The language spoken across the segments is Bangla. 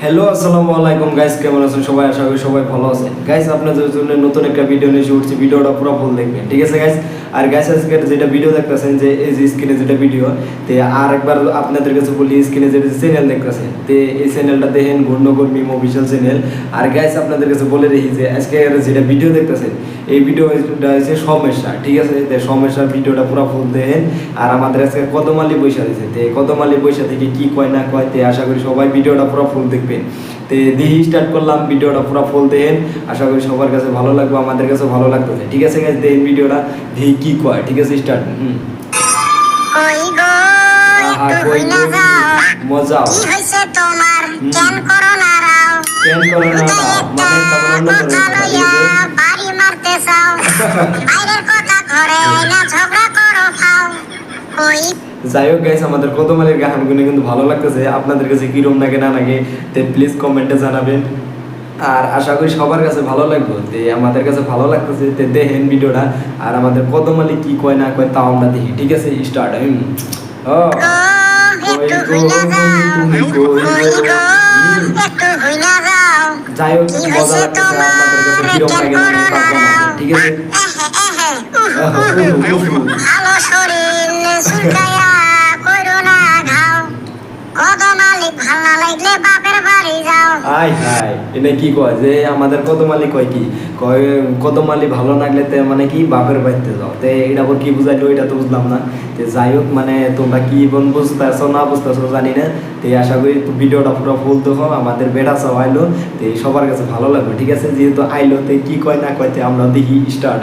হ্যালো আসসালামু আলাইকুম গাইস, কেমন আছেন সবাই? আশা করি সবাই ভালো আছেন। গাইস আপনাদের জন্য নতুন একটা ভিডিও নিয়ে এসে উঠছি, ভিডিওটা পুরো ফুল দেখবেন, ঠিক আছে গাইস? আর গাইস আজকে যেটা ভিডিও দেখতেছেন, যে এই যে স্ক্রিনে যেটা ভিডিও, তে আর একবার আপনাদের কাছে বলি, স্ক্রিনে যেটা চ্যানেল দেখতেছেন, তে এই চ্যানেলটা দেখেন গুণনগর মিম অফিসিয়াল চ্যানেল। আর গাইস আপনাদের কাছে বলে রাখি যে আজকে যেটা ভিডিও দেখতেছেন, এই ভিডিওটা হচ্ছে সমস্যা, ঠিক আছে? তে সমস্যার ভিডিওটা পুরো ফুল দেখেন। আর আমাদের আজকে কদমালি পয়সা দিয়েছে, তে কদমালি পয়সা থেকে কি কয় না কয়, তে আশা করি সবাই ভিডিওটা পুরো ফুল দেখবেন। তে দিহি স্টার্ট করলাম, ভিডিওটা পুরো ফুল দেখেন, আশা করি সবার কাছে ভালো লাগবে, আমাদের কাছে ভালো লাগতেছে, ঠিক আছে গাইস? দেখেন ভিডিওটা দিহি কি কয়, ঠিক আছে? স্টার্ট। মজা কি হইছে তোমার, কেন করো না রাও, কেন করো না রাও, মানে কথা লইয়া বাড়ি মারতে চাও, বাইরের কথা ঘরে না ঝগড়া করো খাও। কই যাই হোক গাইস, আমাদের কদমালির গানগুলো কিন্তু ভালো লাগতেছে, আপনাদের কাছে কিরম লাগে না লাগে তে প্লিজ কমেন্টে জানাবেন। আর আশা করি সবার কাছে ভালো লাগবে, তে আমাদের কাছে ভালো লাগতেছে, তে দেখেন ভিডিওটা। আর আমাদের কদমালি কি কয় না কয় তাও আমরা দেখি, ঠিক আছে? স্টার্ট। যাই হোক মজা লাগতেছে, আপনাদের কাছে কিরম লাগে না, ঠিক আছে? ভালো শরীর সুলকায়া কইরো না ঘাও, কদমালি ভাল না লাগলে বাপের বাড়ি যাও। আই হাই, এটা কি কয় যে আমাদের কদমালি কয় কি কয়, কদমালি ভালো লাগলে তে মানে কি বাপের বাড়িতে যাও, তে এটা আবার কি বুঝাইলো এটা তো বুঝলাম না। তে যাই হোক, মানে তোমরা কি বুঝতেছো না বুঝতেছো জানি না, তে আশা করি ভিডিওটা পুরো ফুল দেখো, আমাদের বেড়া সব আইলো, তে সবার কাছে ভালো লাগবে, ঠিক আছে? যেহেতু আইলো, তে কি কয় না কয় তে আমরা দেখি স্টার্ট।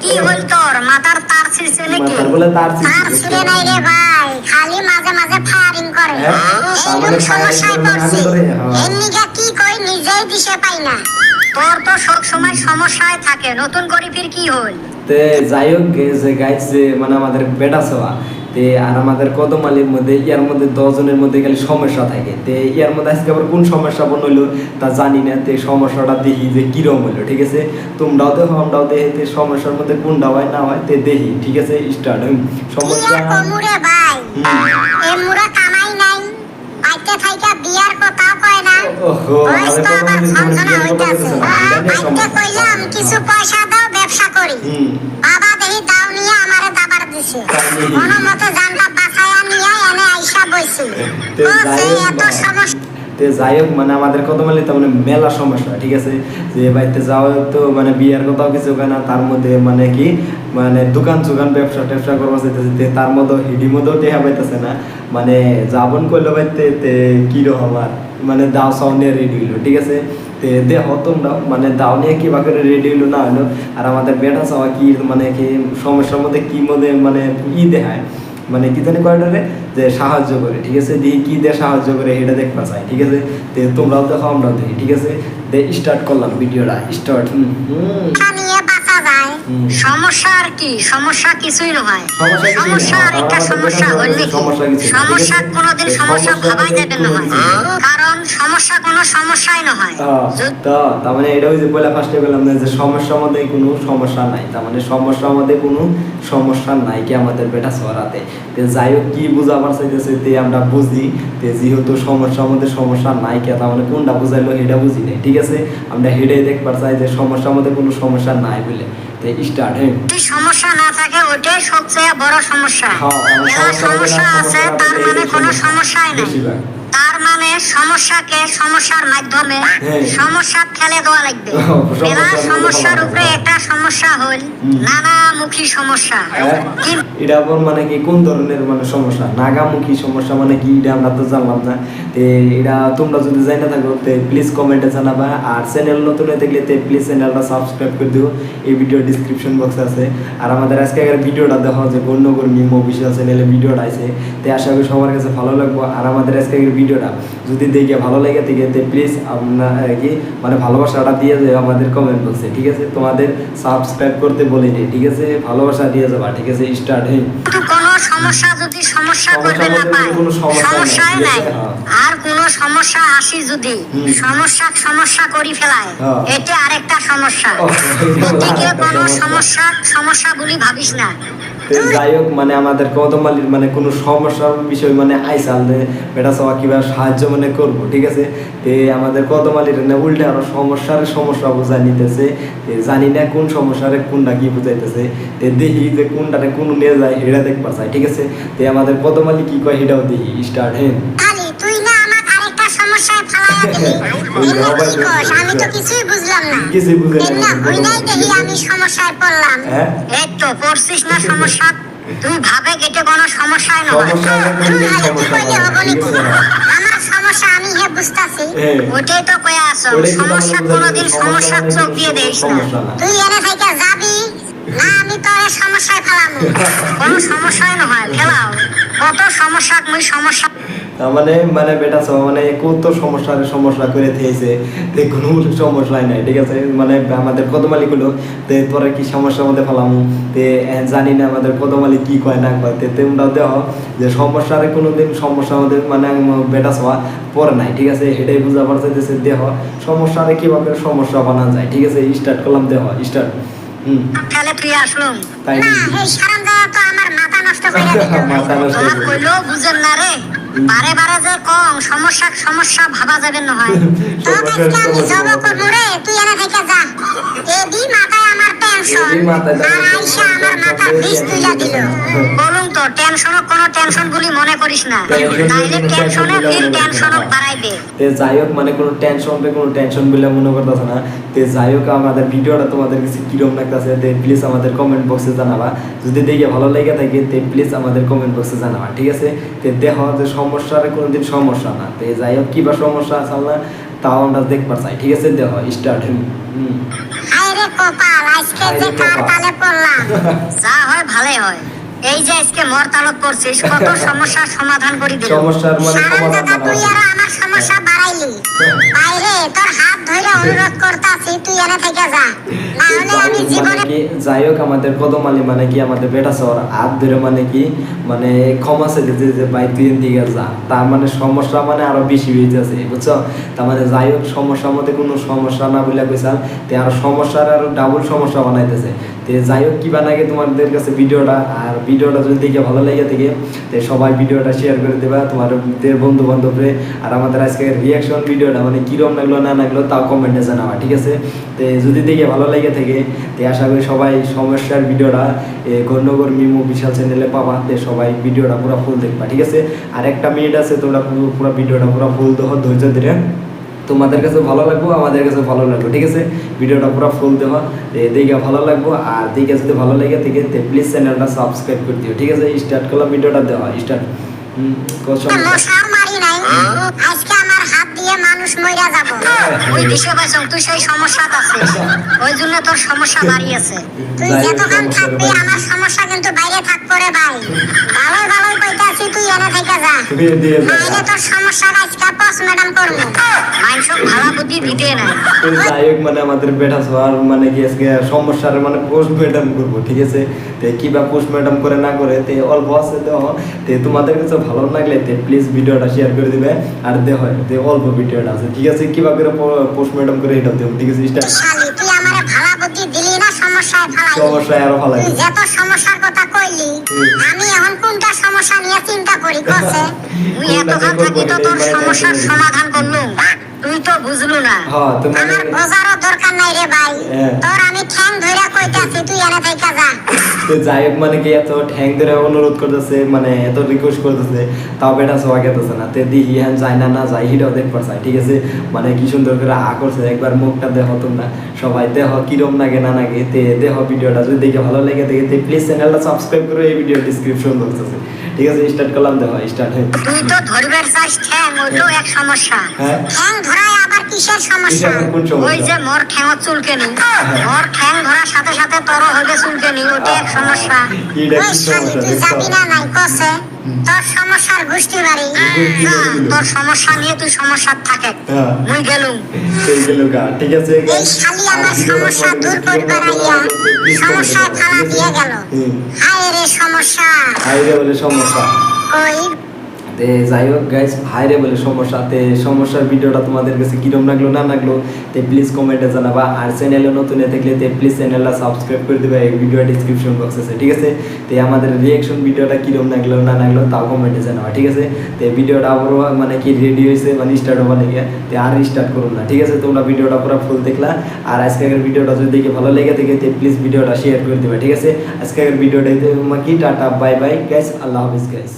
কি হল তোর মাথার তার ছিড়ছে নাকি? মাথার বলে তার ছিড়ে নাই রে ভাই, খালি মাঝে মাঝে ফায়ারিং করে। এই সমস্যায় পড়ছি, এমনিকা কি কই নিজেই দিশে পাই না। তোর তো সব সময় সমস্যায় থাকে, নতুন করে ফির কি হল? তে যাই হোক যে গাইস, যে মানে আমাদের বেটা সবা, তে আর আমাদের কদমালির মধ্যে ইয়ার মধ্যে 10 জনের মধ্যে খালি সমস্যা থাকে, তে ইয়ার মধ্যে আজকে আবার কোন সমস্যা বনইলো তা জানি না, তে সমস্যাটা দেখি যে কিরম হইলো, ঠিক আছে? তোমরাও দেখো আমরাও দেখি, তে সমস্যার মধ্যে কোনটা হয় না হয় তে দেখি, ঠিক আছে? স্টার্ট। সমস্যা মুরে ভাই, এ মুরা কামাই নাই, আইতে থাইকা বিয়ার কথাও কয় না। ওহো, বয়স তো আবার ঝনঝনা হইতাছে। আইতে কইলাম কিছু পয়সা দাও, ব্যবসা করি। বাবা দেহি দাও নিয়ে আমারে দাবার দিছে, কোনো মতে জানটা বাঁচায়া নিয়ে এনে আইসা বইছি। ও সে এত সমস্যা। তে যাই হোক, মানে আমাদের কদমালি তো মানে মেলা সমস্যা, ঠিক আছে? যে বাড়িতে যাওয়া তো মানে বিয়ার কথাও কিছু হয় না, তার মধ্যে মানে কি মানে দোকান ব্যবসা ট্যাবসা করবা চাইতেছে, তার মধ্যে হিডি মধ্যেও টেহা পাইতেছে না, মানে যাবন করলো বাইতে তে কিরকম আর মানে দাও সাও নিয়ে রেডি হইলো, ঠিক আছে? তে দেহ তোমরা মানে দাও নিয়ে কি বা করে রেডি হইলো না হইলো। আর আমাদের বেটা চাওয়া কি মানে কি সমস্যার মধ্যে কি মধ্যে মানে দেখায়, মানে কি জানি কয়টারে যে সাহায্য করে, ঠিক আছে? দিয়ে কি দিয়ে সাহায্য করে এটা দেখবা চাই, ঠিক আছে? তে তোমরাও দেখো আমরাও দেখি, ঠিক আছে? দে স্টার্ট করলাম ভিডিওটা, স্টার্ট। নিয়ে বাঁচা যায়, সমস্যা আর কি? সমস্যা কিছুই নয়। সমস্যা আর একটা সমস্যা হইলে সমস্যা কোনোদিন সমস্যা ভাবাই যাবে না, কারণ সমস্যা কোনো সমস্যাই নয়। তার মানে এটা ওই যে পয়লা ফার্স্টে বললাম না যে সমস্যার মধ্যে কোনো সমস্যা নাই, তার মানে সমস্যার মধ্যে কোনো সমস্যা নাই কি আমাদের বেটা সরাতে। তে যাই হোক কি বুঝাবার চাইতেছে তে আমরা বুঝি, তে যেহেতু সমস্যার মধ্যে সমস্যা নাই কে, তার মানে কোনটা বুঝাইলো এটা বুঝি নাই, ঠিক আছে? আমরা হেডেই দেখবার চাই যে সমস্যার মধ্যে কোনো সমস্যা নাই বলে। তে স্টার্ট। সমস্যা না থাকে ওইটাই সবচেয়ে বড় সমস্যা। সমস্যা আছে তার মানে কোনো সমস্যাই নেই, তার মানে সমস্যাকে সমস্যার মাধ্যমে সমস্যা ফেলে দেওয়া লাগবে। মেলা সমস্যার উপরে একটা সমস্যা হল নানামুখী সমস্যা। এটা আবার মানে কি কোন ধরনের মানে সমস্যা? নাগামুখী সমস্যা মানে কি এটা আমরা তো জানলাম না, তে এটা তোমরা যদি জানা থাকো তে প্লিজ কমেন্টে জানাবা। আর চ্যানেল নতুন হয়ে থাকলে তে প্লিজ চ্যানেলটা সাবস্ক্রাইব করে দিও, এই ভিডিও ডিসক্রিপশন বক্সে আছে। আর আমাদের আজকে ভিডিওটা দেখো যে গুণনগর মিম অফিসিয়াল চ্যানেলে ভিডিওটা আছে, তে আশা করি সবার কাছে ভালো লাগবে। আর আমাদের আজকে ভিডিওটা যদি দেখে ভালো লাগে থেকে তে প্লিজ আপনার কি মানে ভালোবাসাটা দিয়ে যাবে আমাদের কমেন্ট বক্সে, ঠিক আছে? তোমাদের সাবস্ক্রাইব করতে বলিনি, ঠিক আছে? ভালোবাসা দিয়ে যাবা, ঠিক আছে? স্টার্ট। কোনো সমস্যা যদি সমস্যা করবে না পায়, সমস্যাই নাই। আর কোনো সমস্যা আসি যদি সমস্যা করি ফেলায়, এটা আরেকটা সমস্যা। এদিকে কোনো সমস্যা বলি ভাবিস না। যাই হোক মানে আমাদের কদমালির মানে কোনো সমস্যার বিষয় মানে আইসাল বেটা সবাই কিভাবে সাহায্য মানে করবো, ঠিক আছে। তে আমাদের কদমালির না উল্টে আরো সমস্যা বোঝাই নিতেছে। জানি না কোন সমস্যার কোনটা কি বুঝাইতেছে। তে দেখি যে কোনটাতে কোন নিয়ে যায় এটা দেখবা চাই, ঠিক আছে। তে আমাদের কদমালি কি কয় সেটাও দেখি। স্টার্ট। হ্যাঁ তুই না আমার আরেকটা সমস্যায় ফালায়া দিলি। আমি তো কিছুই বুঝলাম না। কিছুই বুঝলাম না। বুঝলাই দেখি আমি সমস্যায় পড়লাম। এই তো পড়ছিস না সমস্যা। তুই ভাবে গেটে কোনো সমস্যাই নয়। আমার সমস্যা আমি হে বুঝতাছি। ওটাই তো কয়া আছো। সমস্যা কোনোদিন সমস্যার চোখ দিয়ে দেখিস না। তুই এনে থেকে যাবি না আমি তোর সমস্যায় ফেলামু। কোনো সমস্যাই নয় ফেলাও। কত সমস্যা মুই সমস্যা মানে বেটা সব মানে কত সমস্যা করে দিয়েছে, কোনো সমস্যাই নাই, ঠিক আছে। মানে আমাদের কদমালি গুলো তে তোরা কি সমস্যার মধ্যে ফেলাম তে জানি না আমাদের কদমালি কি কয় না কয়। তে তোমরাও দেহ যে সমস্যার কোনোদিন সমস্যা আমাদের মানে বেটা সবা পরে নাই, ঠিক আছে। এটাই বুঝা পারছে দেহ সমস্যারে কিভাবে সমস্যা বানানো যায়, ঠিক আছে। স্টার্ট করলাম, দেহ স্টার্ট। তাহলে তুই আসলুম তাই না এই সারান্দা তো আমার মাথা নষ্ট কইরা দিল। তোমার কইলো বুঝেন না রে। বারে যে কম সমস্যা ভাবা যাবে না হয়। তো আজকে আমি জব করব রে, তুই এনে থেকে যা। এডি মাথায় আমার টেনশন আর আইসা আমার মাথা বিষ তুইলা দিল। বলুন তো কোনো টেনশন গুলি মনে করিস না, তাইলে টেনশনে ফির টেনশন বাড়াইবে। তে যাই হোক মানে কোনো টেনশন বলে মনে করতেছ না। তে যাই হোক আমাদের ভিডিওটা তোমাদের কাছে কিরকম লাগতেছে তে প্লিজ আমাদের কমেন্ট বক্সে জানাবা। যদি দেখে ভালো লেগে থাকে তে প্লিজ আমাদের কমেন্ট বক্সে জানাবা, ঠিক আছে। তে দেখো যে সমস্যার কোনোদিন সমস্যা না। তে যাই হোক কিবা সমস্যা আছে না তাও আমরা দেখবার চাই, ঠিক আছে। দেখো স্টার্ট। আরে কপাল আজকে যে কার তালে পড়লাম। যা হয় ভালোই হয়। এই যে আজকে মরতালক করছিস কত সমস্যার সমাধান করে দিল। সমস্যার মানে সমাধান তুই আর আমার সমস্যা বাড়াইলি। বাইরে তোর হাত ধরে অনুরোধ করতাছি তুই এনে থেকে যা, না হলে আমি জীবনে যাই হোক আমাদের কদমালি মানে কি আমাদের বেটা সর হাত ধরে মানে কি মানে ক্ষমা চাইতে যে ভাই তুই দিকে যা। তার মানে সমস্যা মানে আরো বেশি হয়ে যাচ্ছে, বুঝছো। তার মানে যাই হোক সমস্যার মধ্যে কোনো সমস্যা না বলে কইছাল তে আরো সমস্যার আরো ডাবল সমস্যা বানাইতেছে। তে যাই হোক কি বানাগে তোমাদের কাছে ভিডিওটা, আর ভিডিওটা যদি দেখে ভালো লেগে থাকে তে সবাই ভিডিওটা শেয়ার করে দেবা তোমাদের বন্ধু বান্ধবরে। আর আমাদের আজকের রিয়াকশন ভিডিওটা মানে কিরম লাগলো না লাগলো তাও কমেন্টে জানাবা, ঠিক আছে। তে যদি দেখে ভালো লেগে থাকে তে আশা করি সবাই সমস্যার ভিডিওটা গণ্যগর মিমো বিশাল চ্যানেলে পাবা। তে সবাই ভিডিওটা পুরো ফুল দেখবা, ঠিক আছে। আর একটা মিনিট আছে, তোমরা পুরো ভিডিওটা পুরো ফুল দেহ ধৈর্য ধরে। তোমাদের কাছে ভালো লাগবো, আমাদের কাছে ভালো লাগবে, ঠিক আছে। ভিডিওটা পুরো ফুল দেওয়া দেখে ভালো লাগবো। আর দেখে যদি ভালো লেগে থাকে প্লিজ চ্যানেলটা সাবস্ক্রাইব করে দিও, ঠিক আছে। স্টার্ট করলাম ভিডিওটা দেওয়া স্টার্ট। আজকে আমার হাত দিয়ে মানুষ মইরা যাব। ওই বিষয় বাঁচাও তুই সেই সমস্যা আছিস, ওই জন্য তোর সমস্যা বাড়িয়েছে। তুই যতক্ষণ থাকবি আমার সমস্যা কিন্তু বাইরে থাকবে রে ভাই। ভালোই কইতাছি তুই এনে থেকে যা, নাইলে তোর সমস্যা আজকে পোস্ট ম্যাডাম করব। মাইনসব ভালো বুদ্ধি ভিটে নাই। যাই হোক মানে আমাদের বেটা সবার মানে কি আজকে সমস্যার মানে পোস্ট ম্যাডাম করব, ঠিক আছে। তে কিবা পোস্ট ম্যাডাম করে না করে তে অল্প আছে দেও। তে তোমাদের কাছে ভালো লাগলে তে প্লিজ ভিডিওটা শেয়ার করে দিবে। আর দেহ তে অল্প ভিডিওটা আছে, ঠিক আছে। কিবা করে পোস্ট ম্যাডাম করে এটা দেও, ঠিক আছে। স্টার্ট। তুই আমারে ভালো বুদ্ধি দিলি না সমস্যায় ফেলাই। সমস্যায় আরো ভালো লাগে। যত সমস্যার কথা কইলি আমি এখন কোনটা সমস্যা নিয়ে চিন্তা করি কসে। তুই এতক্ষণ থাকি তো তোর সমস্যার সমাধান করলু, তুই তো বুঝলু না। আমার বোঝারও দরকার নাই রে ভাই। তোর আমি ঠ্যাং ধইরা কইতাছি তুই এনে থেকে যা। তো যাই হোক মানে কি এত ঠ্যাং ধরে অনুরোধ করতেছে মানে এত রিকোয়েস্ট করতেছে তাও বেটা সবাই গেতেছে না। তে দিহি হ্যাঁ যায় না যায় হিটাও দেখবার চাই, ঠিক আছে। মানে কি সুন্দর করে করছে একবার মুখটা দেখো তোমরা সবাই, দেহ কিরম লাগে না লাগে। তে দেহ ভিডিওটা যদি দেখে ভালো লেগে থাকে তে প্লিজ চ্যানেলটা সাবস্ক্রাইব করো। এই ভিডিও ডিসক্রিপশন বক্স আছে, ঠিক আছে। স্টার্ট করলাম, দেহ স্টার্ট। তুই তো ধরবার চাস ঠ্যাং, ওইটাও এক সমস্যা। ঠ্যাং ধরায় আবার কিসের সমস্যা? ওই যে মোর ঠ্যাং চুলকেনি, মোর ঠ্যাং ধরার সাথে সাথে তোর হবে চুলকেনি, ওইটা এক সমস্যা। ওই শালি তুই যাবি না নাই কসে তোর সমস্যার গোষ্ঠী বাড়ি। তোর সমস্যা নিয়ে তুই সমস্যা থাকে, মুই গেলুম। ঠিক আছে। এই শালি আমার সমস্যা দূর করবার আইয়া সমস্যায় ফালা দিয়ে গেল। হায় রে সমস্যা, হায় রে বলে সমস্যা। ওই যাই হোক গাইস, ভাইরে বলে সমস্যা, সমস্যার ভিডিওটা তোমাদের কাছে কিরম লাগলো না লাগলো প্লিজ কমেন্টে জানাবা। আর চ্যানেলে নতুন থাকলে প্লিজ চ্যানেলটা সাবস্ক্রাইব করে দেবে, এই ভিডিও ডিসক্রিপশন বক্স আছে, ঠিক আছে। আমাদের রিয়াকশন ভিডিওটা কিরম লাগলো না লাগলো তাও কমেন্টে জানাবা, ঠিক আছে। ভিডিওটা আবারও মানে কি রেডি হয়েছে, মানে স্টার্ট হবার লেগে, আর স্টার্ট করুন না, ঠিক আছে। তোমরা ভিডিওটা পুরো ফুল দেখলা, আর আজকের ভিডিওটা যদি দেখে ভালো লেগে থাকে প্লিজ ভিডিওটা শেয়ার করে দেবে, ঠিক আছে। আজকের ভিডিওটা কি টাটা বাই বাই গাইস, আল্লাহ হাফিজ গাইস।